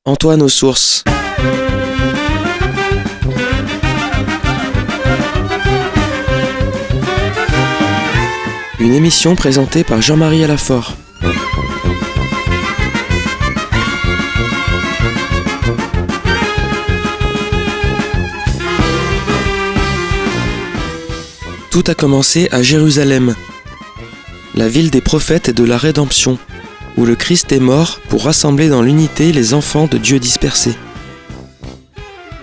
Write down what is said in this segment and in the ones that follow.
Antoine aux sources. Une émission présentée par Jean-Marie Alafort. Tout a commencé à Jérusalem, la ville des prophètes et de la rédemption, où le Christ est mort pour rassembler dans l'unité les enfants de Dieu dispersés.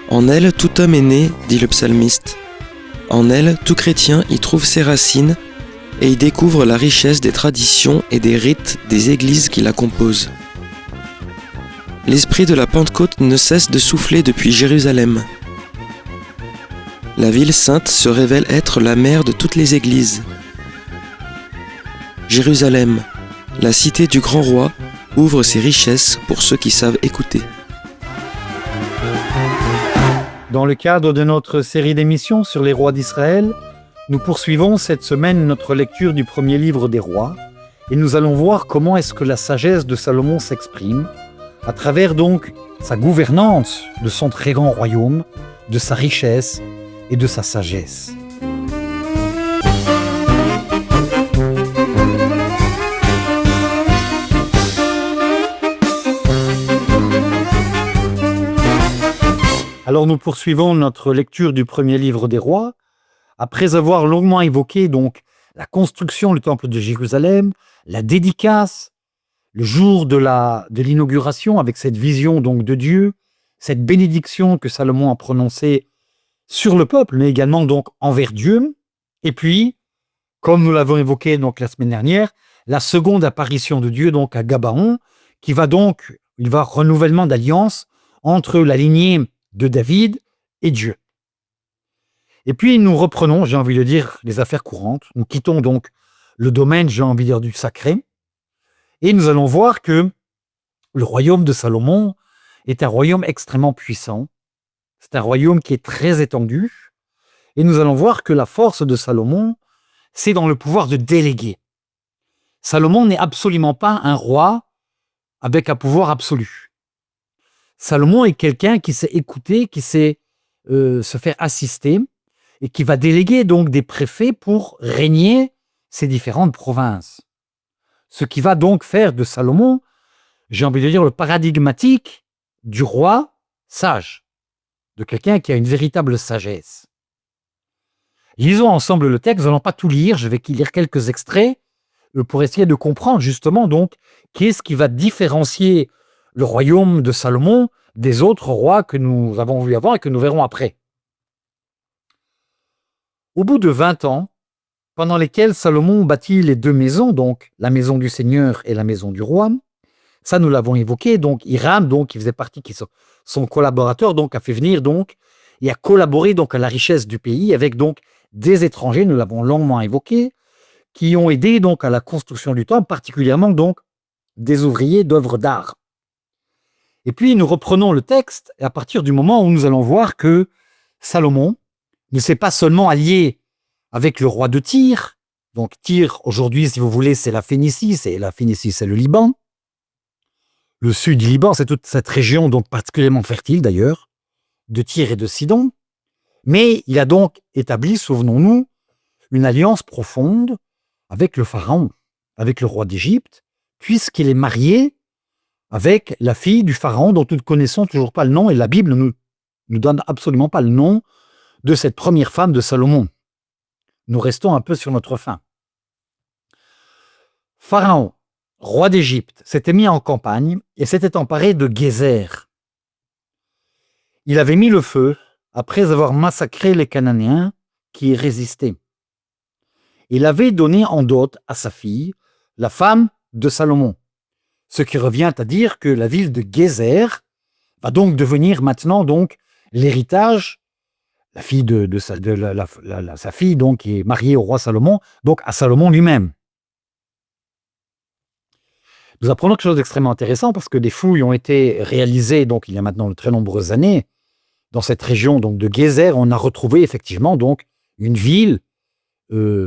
En elle, tout homme est né, dit le psalmiste. En elle, tout chrétien y trouve ses racines et y découvre la richesse des traditions et des rites des églises qui la composent. L'esprit de la Pentecôte ne cesse de souffler depuis Jérusalem. La ville sainte se révèle être la mère de toutes les églises. Jérusalem, la cité du grand roi, ouvre ses richesses pour ceux qui savent écouter. Dans le cadre de notre série d'émissions sur les rois d'Israël, nous poursuivons cette semaine notre lecture du premier livre des rois et nous allons voir comment est-ce que la sagesse de Salomon s'exprime à travers donc sa gouvernance de son très grand royaume, de sa richesse et de sa sagesse. Alors nous poursuivons notre lecture du premier livre des rois. Après avoir longuement évoqué donc la construction du temple de Jérusalem, la dédicace, le jour de l'inauguration avec cette vision donc de Dieu, cette bénédiction que Salomon a prononcée sur le peuple, mais également donc envers Dieu. Et puis, comme nous l'avons évoqué donc la semaine dernière, la seconde apparition de Dieu donc à Gabaon, qui va donc, il va renouvellement d'alliance entre la lignée de David et Dieu. Et puis nous reprenons, j'ai envie de dire, les affaires courantes. Nous quittons donc le domaine, j'ai envie de dire, du sacré. Et nous allons voir que le royaume de Salomon est un royaume extrêmement puissant. C'est un royaume qui est très étendu. Et nous allons voir que la force de Salomon, c'est dans le pouvoir de déléguer. Salomon n'est absolument pas un roi avec un pouvoir absolu. Salomon est quelqu'un qui sait écouter, qui sait se faire assister et qui va déléguer donc des préfets pour régner ces différentes provinces. Ce qui va donc faire de Salomon, j'ai envie de dire, le paradigmatique du roi sage, de quelqu'un qui a une véritable sagesse. Lisons ensemble le texte, nous n'allons pas tout lire, je vais lire quelques extraits pour essayer de comprendre justement donc qu'est-ce qui va différencier le royaume de Salomon des autres rois que nous avons vus avant et que nous verrons après. Au bout de 20 ans, pendant lesquels Salomon bâtit les deux maisons, donc la maison du Seigneur et la maison du roi, ça nous l'avons évoqué, donc Hiram, donc, qui faisait partie, qui son collaborateur, donc, a fait venir donc, et a collaboré donc à la richesse du pays avec donc des étrangers, nous l'avons longuement évoqué, qui ont aidé donc à la construction du temple, particulièrement donc des ouvriers d'œuvres d'art. Et puis nous reprenons le texte à partir du moment où nous allons voir que Salomon ne s'est pas seulement allié avec le roi de Tyr. Donc Tyr, aujourd'hui, si vous voulez, c'est la Phénicie, c'est le Liban. Le sud du Liban, c'est toute cette région donc particulièrement fertile d'ailleurs, de Tyr et de Sidon. Mais il a donc établi, souvenons-nous, une alliance profonde avec le pharaon, avec le roi d'Égypte, puisqu'il est marié avec la fille du pharaon dont nous ne connaissons toujours pas le nom, et la Bible ne nous donne absolument pas le nom de cette première femme de Salomon. Nous restons un peu sur notre faim. Pharaon, roi d'Égypte, s'était mis en campagne et s'était emparé de Gézer. Il avait mis le feu après avoir massacré les Cananéens qui y résistaient. Il avait donné en dot à sa fille, la femme de Salomon. Ce qui revient à dire que la ville de Gézer va donc devenir maintenant donc l'héritage, la fille de sa fille donc qui est mariée au roi Salomon, donc à Salomon lui-même. Nous apprenons quelque chose d'extrêmement intéressant parce que des fouilles ont été réalisées donc il y a maintenant de très nombreuses années dans cette région donc de Gézer. On a retrouvé effectivement donc une ville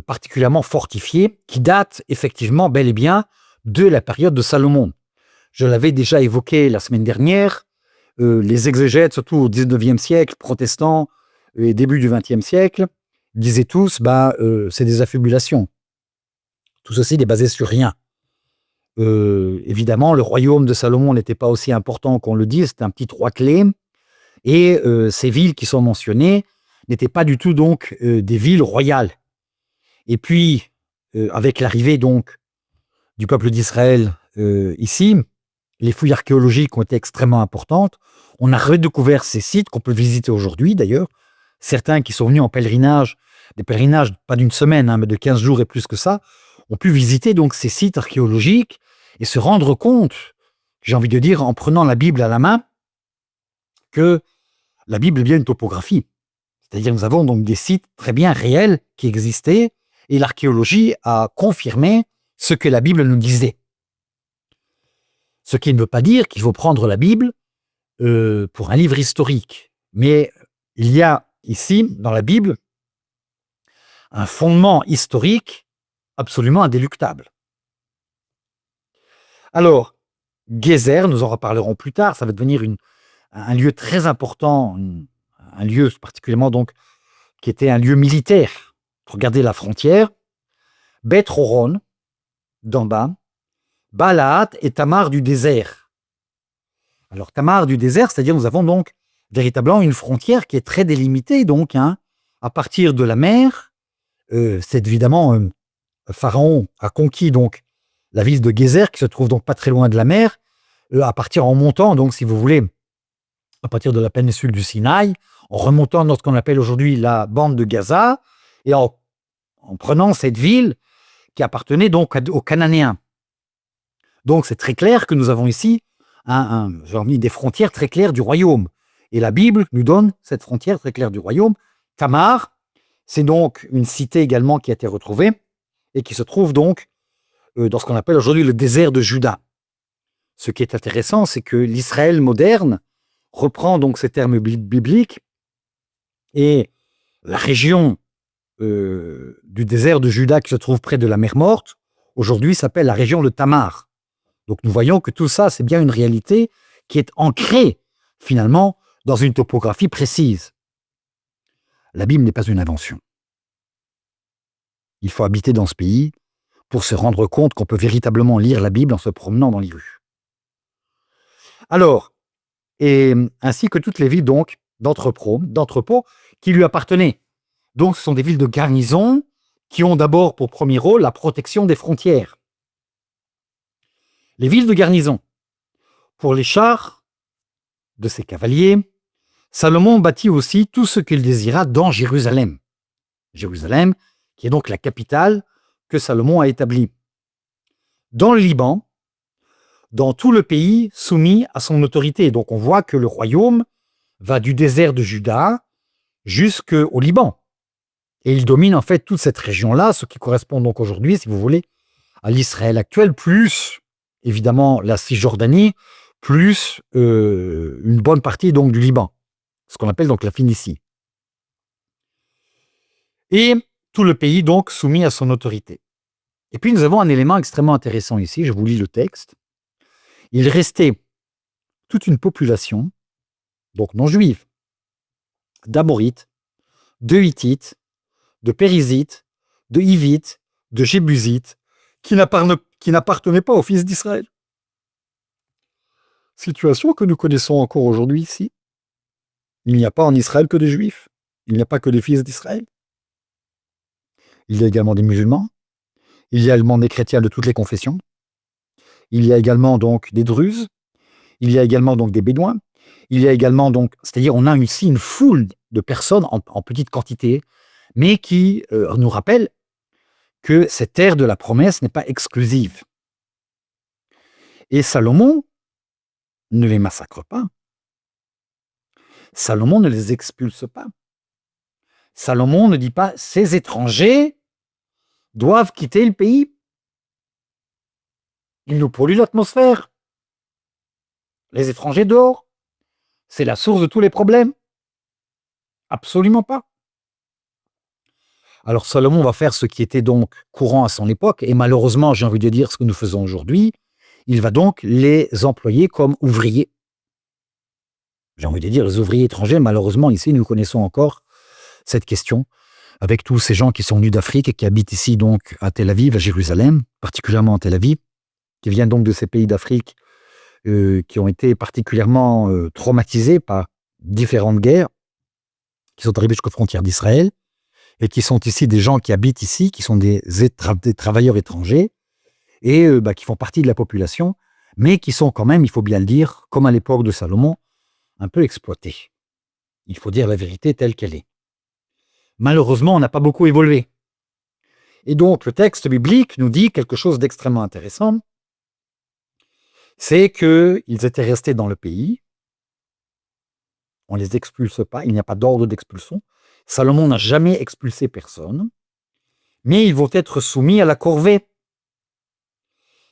particulièrement fortifiée qui date effectivement bel et bien de la période de Salomon. Je l'avais déjà évoqué la semaine dernière, les exégètes, surtout au 19e siècle, protestants et début du 20e siècle, disaient tous, c'est des affabulations. Tout ceci n'est basé sur rien. Évidemment, le royaume de Salomon n'était pas aussi important qu'on le dit, c'était un petit roi clé, et ces villes qui sont mentionnées n'étaient pas du tout donc des villes royales. Et puis, avec l'arrivée donc du peuple d'Israël ici, les fouilles archéologiques ont été extrêmement importantes. On a redécouvert ces sites qu'on peut visiter aujourd'hui d'ailleurs. Certains qui sont venus en pèlerinage, des pèlerinages pas d'une semaine, mais de 15 jours et plus que ça, ont pu visiter donc ces sites archéologiques et se rendre compte, j'ai envie de dire, en prenant la Bible à la main, que la Bible est bien une topographie. C'est-à-dire que nous avons donc des sites très bien réels qui existaient et l'archéologie a confirmé ce que la Bible nous disait. Ce qui ne veut pas dire qu'il faut prendre la Bible pour un livre historique. Mais il y a ici, dans la Bible, un fondement historique absolument indéluctable. Alors, Gézer, nous en reparlerons plus tard, ça va devenir un lieu très important, un lieu particulièrement donc qui était un lieu militaire. Regardez la frontière, Beth Horon, d'en bas, Balaat et Tamar du désert. Alors Tamar du désert, c'est-à-dire nous avons donc véritablement une frontière qui est très délimitée, donc à partir de la mer, c'est évidemment Pharaon a conquis donc la ville de Gézer qui se trouve donc pas très loin de la mer, à partir en montant donc si vous voulez, à partir de la péninsule du Sinaï, en remontant dans ce qu'on appelle aujourd'hui la bande de Gaza et en prenant cette ville qui appartenait donc aux Cananéens. Donc c'est très clair que nous avons ici des frontières très claires du royaume. Et la Bible nous donne cette frontière très claire du royaume. Tamar, c'est donc une cité également qui a été retrouvée et qui se trouve donc dans ce qu'on appelle aujourd'hui le désert de Juda. Ce qui est intéressant, c'est que l'Israël moderne reprend donc ces termes bibliques et la région du désert de Juda qui se trouve près de la mer Morte, aujourd'hui s'appelle la région de Tamar. Donc nous voyons que tout ça, c'est bien une réalité qui est ancrée finalement dans une topographie précise. La Bible n'est pas une invention. Il faut habiter dans ce pays pour se rendre compte qu'on peut véritablement lire la Bible en se promenant dans les rues. Alors, et ainsi que toutes les villes donc d'entrepôts qui lui appartenaient. Donc ce sont des villes de garnison qui ont d'abord pour premier rôle la protection des frontières. Les villes de garnison. Pour les chars de ses cavaliers, Salomon bâtit aussi tout ce qu'il désira dans Jérusalem. Jérusalem, qui est donc la capitale que Salomon a établie. Dans le Liban, dans tout le pays soumis à son autorité. Donc on voit que le royaume va du désert de Juda jusqu'au Liban. Et il domine en fait toute cette région-là, ce qui correspond donc aujourd'hui, si vous voulez, à l'Israël actuel, plus évidemment la Cisjordanie, plus une bonne partie donc du Liban, ce qu'on appelle donc la Phénicie. Et tout le pays donc soumis à son autorité. Et puis nous avons un élément extrêmement intéressant ici, je vous lis le texte. Il restait toute une population, donc non juive, d'Amorites, de Hittites, de Périsites, de Hivites, de Jébusites, qui n'appartenaient pas aux fils d'Israël. Situation que nous connaissons encore aujourd'hui ici. Il n'y a pas en Israël que des juifs, il n'y a pas que des fils d'Israël. Il y a également des musulmans, il y a également des chrétiens de toutes les confessions, il y a également donc des druzes, il y a également donc des bédouins, il y a également donc, c'est-à-dire on a ici une foule de personnes en petite quantité, mais qui nous rappellent que cette terre de la promesse n'est pas exclusive. Et Salomon ne les massacre pas. Salomon ne les expulse pas. Salomon ne dit pas « ces étrangers doivent quitter le pays ». Ils nous polluent l'atmosphère. Les étrangers dehors, c'est la source de tous les problèmes. Absolument pas. Alors Salomon va faire ce qui était donc courant à son époque, et malheureusement, j'ai envie de dire ce que nous faisons aujourd'hui, il va donc les employer comme ouvriers. j'ai envie de dire, les ouvriers étrangers. Malheureusement, ici, nous connaissons encore cette question avec tous ces gens qui sont venus d'Afrique et qui habitent ici, donc, à Tel Aviv, à Jérusalem, particulièrement à Tel Aviv, qui viennent donc de ces pays d'Afrique qui ont été particulièrement traumatisés par différentes guerres, qui sont arrivés jusqu'aux frontières d'Israël, et qui sont ici des gens qui habitent ici, qui sont des travailleurs étrangers, et qui font partie de la population, mais qui sont quand même, il faut bien le dire, comme à l'époque de Salomon, un peu exploités. Il faut dire la vérité telle qu'elle est. Malheureusement, on n'a pas beaucoup évolué. Et donc, le texte biblique nous dit quelque chose d'extrêmement intéressant, c'est qu'ils étaient restés dans le pays, on ne les expulse pas, il n'y a pas d'ordre d'expulsion. Salomon n'a jamais expulsé personne, mais ils vont être soumis à la corvée.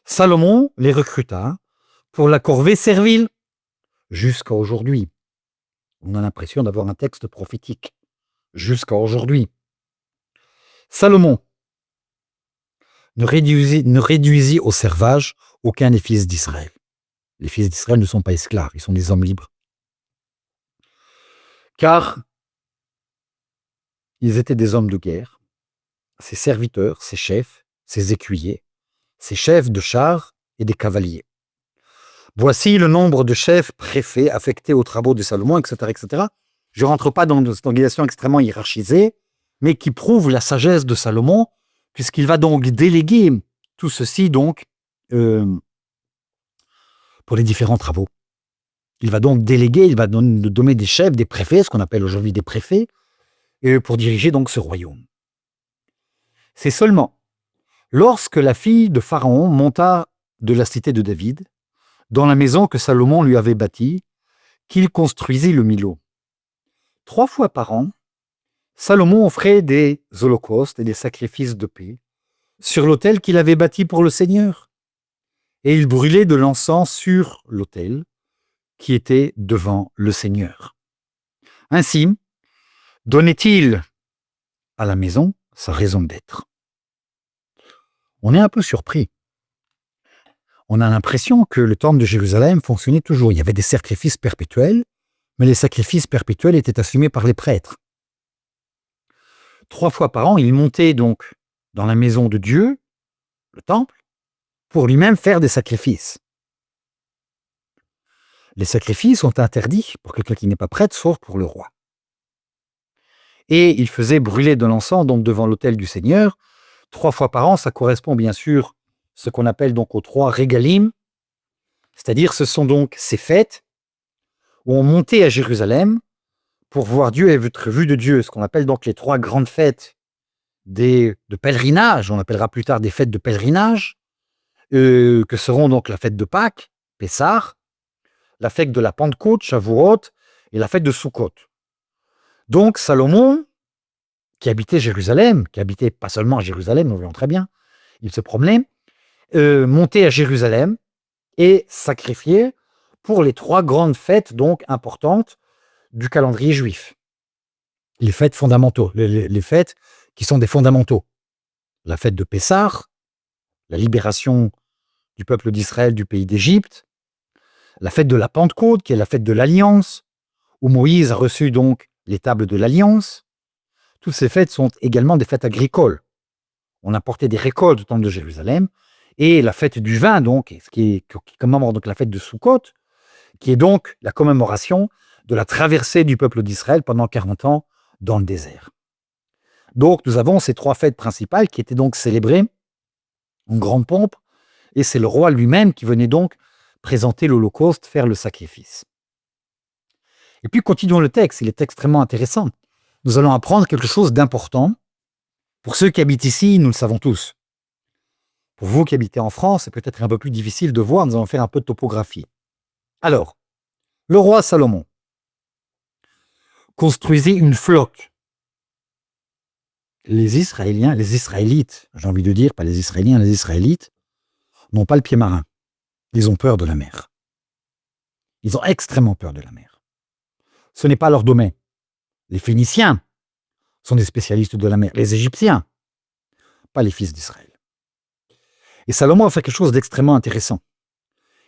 Salomon les recruta pour la corvée servile, jusqu'à aujourd'hui. On a l'impression d'avoir un texte prophétique, jusqu'à aujourd'hui. Salomon ne réduisit au servage aucun des fils d'Israël. Les fils d'Israël ne sont pas esclaves, ils sont des hommes libres. Car ils étaient des hommes de guerre, ses serviteurs, ses chefs, ses écuyers, ses chefs de chars et des cavaliers. Voici le nombre de chefs préfets affectés aux travaux de Salomon, etc. etc. Je ne rentre pas dans cette organisation extrêmement hiérarchisée, mais qui prouve la sagesse de Salomon, puisqu'il va donc déléguer tout ceci donc pour les différents travaux. Il va donc déléguer, il va donner des chefs, des préfets, ce qu'on appelle aujourd'hui des préfets, pour diriger donc ce royaume. C'est seulement lorsque la fille de Pharaon monta de la cité de David, dans la maison que Salomon lui avait bâtie, qu'il construisit le Milo. 3 fois par an, Salomon offrait des holocaustes et des sacrifices de paix sur l'autel qu'il avait bâti pour le Seigneur. Et il brûlait de l'encens sur l'autel qui était devant le Seigneur. Ainsi, donnait-il à la maison sa raison d'être. On est un peu surpris. On a l'impression que le temple de Jérusalem fonctionnait toujours. Il y avait des sacrifices perpétuels, mais les sacrifices perpétuels étaient assumés par les prêtres. 3 fois par an, il montait donc dans la maison de Dieu, le temple, pour lui-même faire des sacrifices. Les sacrifices sont interdits pour quelqu'un qui n'est pas prêtre, sauf pour le roi. Et il faisait brûler de l'encens donc devant l'autel du Seigneur. 3 fois par an, ça correspond bien sûr ce qu'on appelle donc aux 3 régalim, c'est-à-dire ce sont donc ces fêtes où on montait à Jérusalem pour voir Dieu et être vu de Dieu, ce qu'on appelle donc les 3 grandes fêtes de pèlerinage, on appellera plus tard des fêtes de pèlerinage, que seront donc la fête de Pâques, Pessah, la fête de la Pentecôte, Shavuot, et la fête de Sukkot. Donc Salomon, qui habitait Jérusalem, qui habitait pas seulement à Jérusalem, nous voyons très bien, il se promenait, montait à Jérusalem et sacrifiait pour les 3 grandes fêtes donc importantes du calendrier juif. Les fêtes fondamentaux, les fêtes qui sont des fondamentaux. La fête de Pessah, la libération du peuple d'Israël du pays d'Égypte, la fête de la Pentecôte, qui est la fête de l'Alliance, où Moïse a reçu donc les tables de l'Alliance. Toutes ces fêtes sont également des fêtes agricoles. On apportait des récoltes au temple de Jérusalem, et la fête du vin, donc, qui commémore donc la fête de Sukkot, qui est donc la commémoration de la traversée du peuple d'Israël pendant 40 ans dans le désert. Donc, nous avons ces 3 fêtes principales qui étaient donc célébrées en grande pompe, et c'est le roi lui-même qui venait donc présenter l'Holocauste, faire le sacrifice. Et puis, continuons le texte, il est extrêmement intéressant. Nous allons apprendre quelque chose d'important. Pour ceux qui habitent ici, nous le savons tous. Pour vous qui habitez en France, c'est peut-être un peu plus difficile de voir, nous allons faire un peu de topographie. Alors, le roi Salomon construisit une flotte. Les Israélites, j'ai envie de dire, pas les Israéliens, les Israélites, n'ont pas le pied marin. Ils ont peur de la mer. Ils ont extrêmement peur de la mer. Ce n'est pas leur domaine. Les Phéniciens sont des spécialistes de la mer. Les Égyptiens, pas les fils d'Israël. Et Salomon va faire quelque chose d'extrêmement intéressant.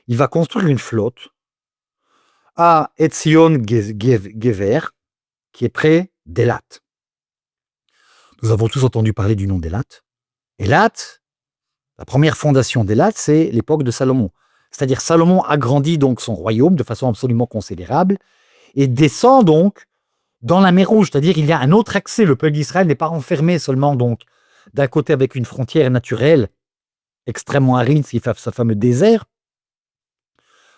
Il va construire une flotte à Etzion-Gever, qui est près d'Elat. Nous avons tous entendu parler du nom d'Elat. Elat, la première fondation d'Elat, c'est l'époque de Salomon. C'est-à-dire Salomon agrandit donc son royaume de façon absolument considérable et descend donc dans la mer Rouge, c'est-à-dire il y a un autre accès. Le peuple d'Israël n'est pas enfermé seulement donc d'un côté avec une frontière naturelle extrêmement aride, ce fameux désert.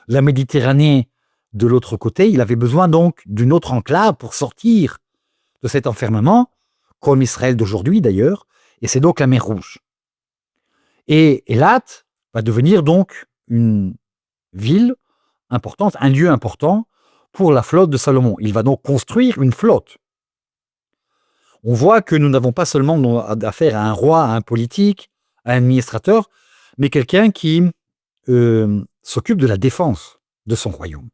La Méditerranée de l'autre côté, il avait besoin donc d'une autre enclave pour sortir de cet enfermement, comme Israël d'aujourd'hui d'ailleurs, et c'est donc la mer Rouge. Et Elat va devenir donc une ville importante, un lieu important pour la flotte de Salomon. Il va donc construire une flotte. On voit que nous n'avons pas seulement affaire à un roi, à un politique, à un administrateur, mais quelqu'un qui s'occupe de la défense de son royaume.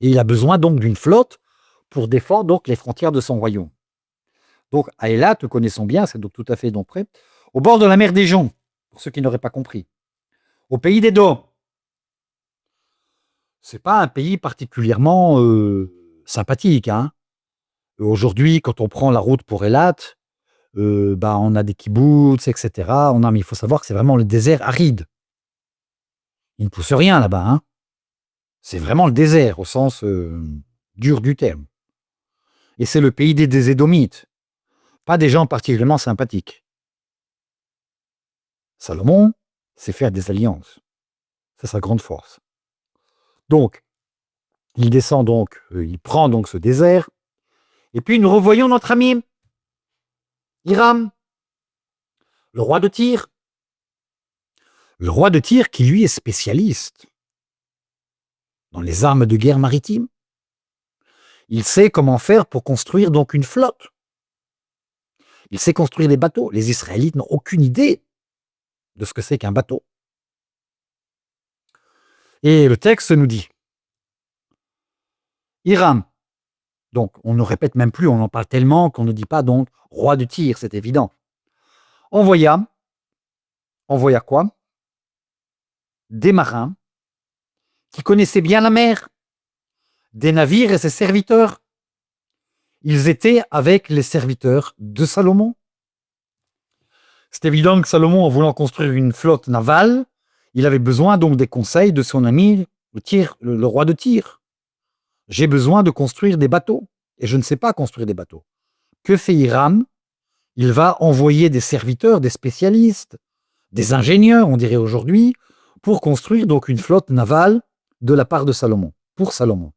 Et il a besoin donc d'une flotte pour défendre donc les frontières de son royaume. Donc à Elat, nous connaissons bien, c'est donc tout à fait donc près, au bord de la mer d'Éjon, pour ceux qui n'auraient pas compris, au pays d'Édom. C'est pas un pays particulièrement sympathique, hein. Aujourd'hui, quand on prend la route pour Elat, on a des kibboutz, etc. Mais il faut savoir que c'est vraiment le désert aride. Il ne pousse rien là-bas, hein. C'est vraiment le désert, au sens dur du terme. Et c'est le pays des Édomites. Pas des gens particulièrement sympathiques. Salomon sait faire des alliances. C'est sa grande force. Donc, il descend donc, il prend donc ce désert. Et puis nous revoyons notre ami Hiram, le roi de Tyr. Le roi de Tyr qui lui est spécialiste dans les armes de guerre maritime. Il sait comment faire pour construire donc une flotte. Il sait construire des bateaux. Les Israélites n'ont aucune idée de ce que c'est qu'un bateau. Et le texte nous dit, Hiram, donc on ne répète même plus, on en parle tellement qu'on ne dit pas donc roi de Tyr, c'est évident. Envoya quoi? Des marins qui connaissaient bien la mer, des navires et ses serviteurs. Ils étaient avec les serviteurs de Salomon. C'est évident que Salomon, en voulant construire une flotte navale, il avait besoin donc des conseils de son ami le roi de Tyr. J'ai besoin de construire des bateaux, et je ne sais pas construire des bateaux. Que fait Hiram? Il va envoyer des serviteurs, des spécialistes, des ingénieurs, on dirait aujourd'hui, pour construire donc une flotte navale de la part de Salomon, pour Salomon.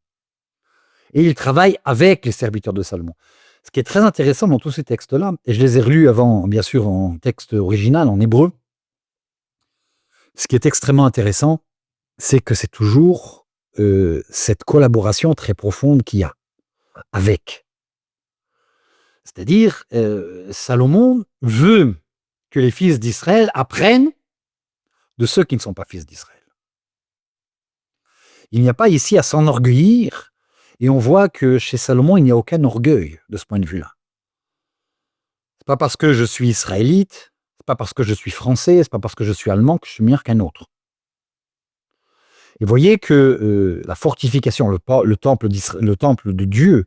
Et il travaille avec les serviteurs de Salomon. Ce qui est très intéressant dans tous ces textes-là, et je les ai relus avant, bien sûr, en texte original, en hébreu, ce qui est extrêmement intéressant, c'est que c'est toujours cette collaboration très profonde qu'il y a avec. C'est-à-dire, Salomon veut que les fils d'Israël apprennent de ceux qui ne sont pas fils d'Israël. Il n'y a pas ici à s'enorgueillir, et on voit que chez Salomon, il n'y a aucun orgueil de ce point de vue-là. C'est pas parce que je suis israélite, c'est pas parce que je suis français, c'est pas parce que je suis allemand que je suis meilleur qu'un autre. Et vous voyez que la fortification, le temple de Dieu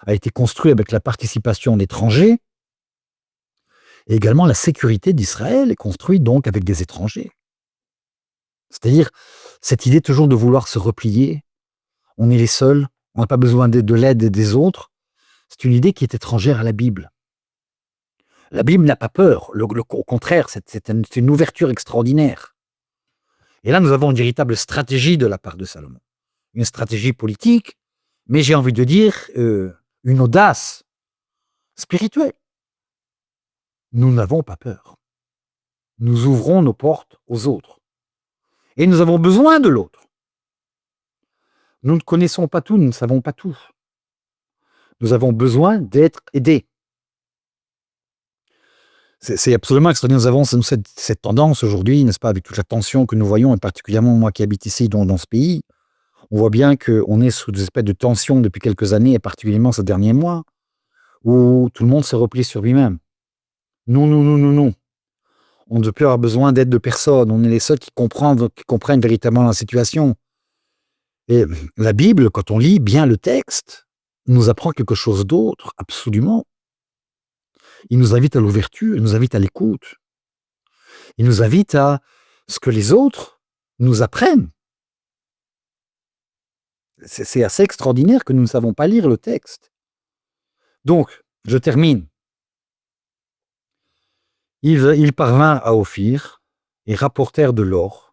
a été construit avec la participation d'étrangers, et également la sécurité d'Israël est construite donc avec des étrangers. C'est-à-dire cette idée toujours de vouloir se replier, on est les seuls, on n'a pas besoin de l'aide des autres, c'est une idée qui est étrangère à la Bible. La Bible n'a pas peur, au contraire, c'est une ouverture extraordinaire. Et là, nous avons une véritable stratégie de la part de Salomon. Une stratégie politique, mais j'ai envie de dire une audace spirituelle. Nous n'avons pas peur. Nous ouvrons nos portes aux autres. Et nous avons besoin de l'autre. Nous ne connaissons pas tout, nous ne savons pas tout. Nous avons besoin d'être aidés. C'est absolument extraordinaire. Nous avons cette tendance aujourd'hui, n'est-ce pas, avec toute la tension que nous voyons, et particulièrement moi qui habite ici dans ce pays, on voit bien qu'on est sous des espèces de tensions depuis quelques années, et particulièrement ces derniers mois, où tout le monde se replie sur lui-même. Non. On ne peut plus avoir besoin d'aide de personne. On est les seuls qui comprennent véritablement la situation. Et la Bible, quand on lit bien le texte, nous apprend quelque chose d'autre, absolument. Il nous invite à l'ouverture, il nous invite à l'écoute. Il nous invite à ce que les autres nous apprennent. C'est assez extraordinaire que nous ne savons pas lire le texte. Donc, je termine. Ils parvinrent à Ophir et rapportèrent de l'or,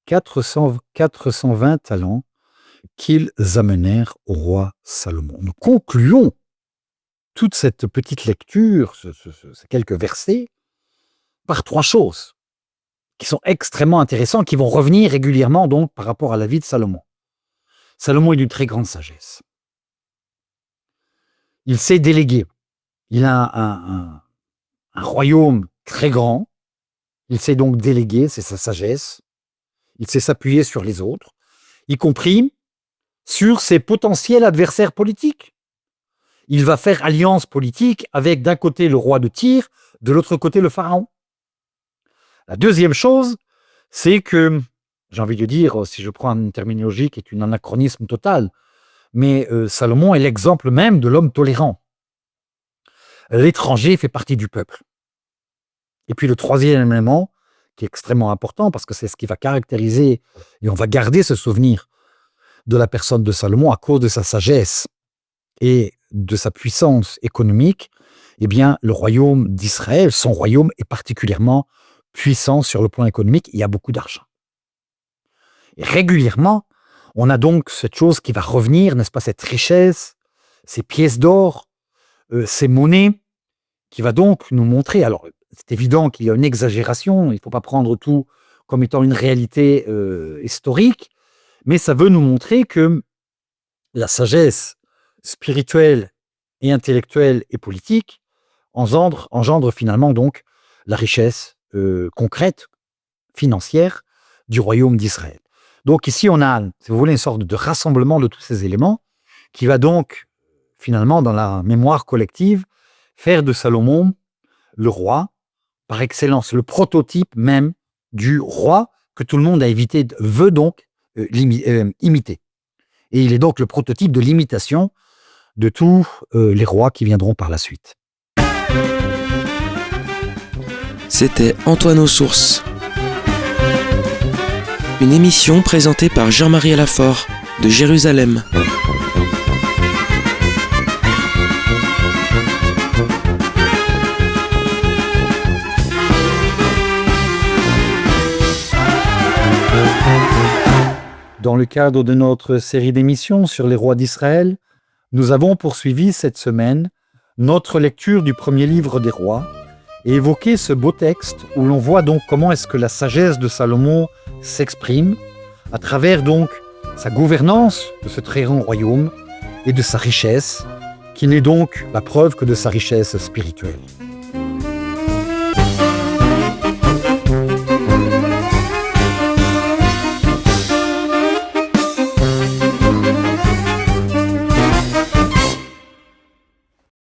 420 talents, qu'ils amenèrent au roi Salomon. Nous concluons toute cette petite lecture, ces quelques versets, par 3 choses qui sont extrêmement intéressantes, qui vont revenir régulièrement donc par rapport à la vie de Salomon. Salomon est d'une très grande sagesse. Il sait déléguer. Il a un royaume très grand. Il sait donc déléguer, c'est sa sagesse. Il sait s'appuyer sur les autres, y compris sur ses potentiels adversaires politiques. Il va faire alliance politique avec d'un côté le roi de Tyr, de l'autre côté le pharaon. La deuxième chose, c'est que, j'ai envie de dire, si je prends une terminologie qui est un anachronisme total, mais Salomon est l'exemple même de l'homme tolérant. L'étranger fait partie du peuple. Et puis le troisième élément, qui est extrêmement important, parce que c'est ce qui va caractériser, et on va garder ce souvenir de la personne de Salomon à cause de sa sagesse et de sa puissance économique, eh bien, le royaume d'Israël, son royaume est particulièrement puissant sur le plan économique, il y a beaucoup d'argent. Et régulièrement, on a donc cette chose qui va revenir, n'est-ce pas, cette richesse, ces pièces d'or, ces monnaies, qui va donc nous montrer, alors c'est évident qu'il y a une exagération, il ne faut pas prendre tout comme étant une réalité historique, mais ça veut nous montrer que la sagesse spirituelle et intellectuelle et politique engendre finalement donc la richesse concrète, financière du royaume d'Israël. Donc ici on a, si vous voulez, une sorte de rassemblement de tous ces éléments qui va donc finalement dans la mémoire collective faire de Salomon le roi par excellence, le prototype même du roi que tout le monde veut donc imiter. Et il est donc le prototype de l'imitation de tous les rois qui viendront par la suite. C'était Antoine aux Sources. Une émission présentée par Jean-Marie Alafort de Jérusalem. Dans le cadre de notre série d'émissions sur les rois d'Israël, nous avons poursuivi cette semaine notre lecture du premier livre des rois et évoqué ce beau texte où l'on voit donc comment est-ce que la sagesse de Salomon s'exprime à travers donc sa gouvernance de ce très grand royaume et de sa richesse, qui n'est donc la preuve que de sa richesse spirituelle.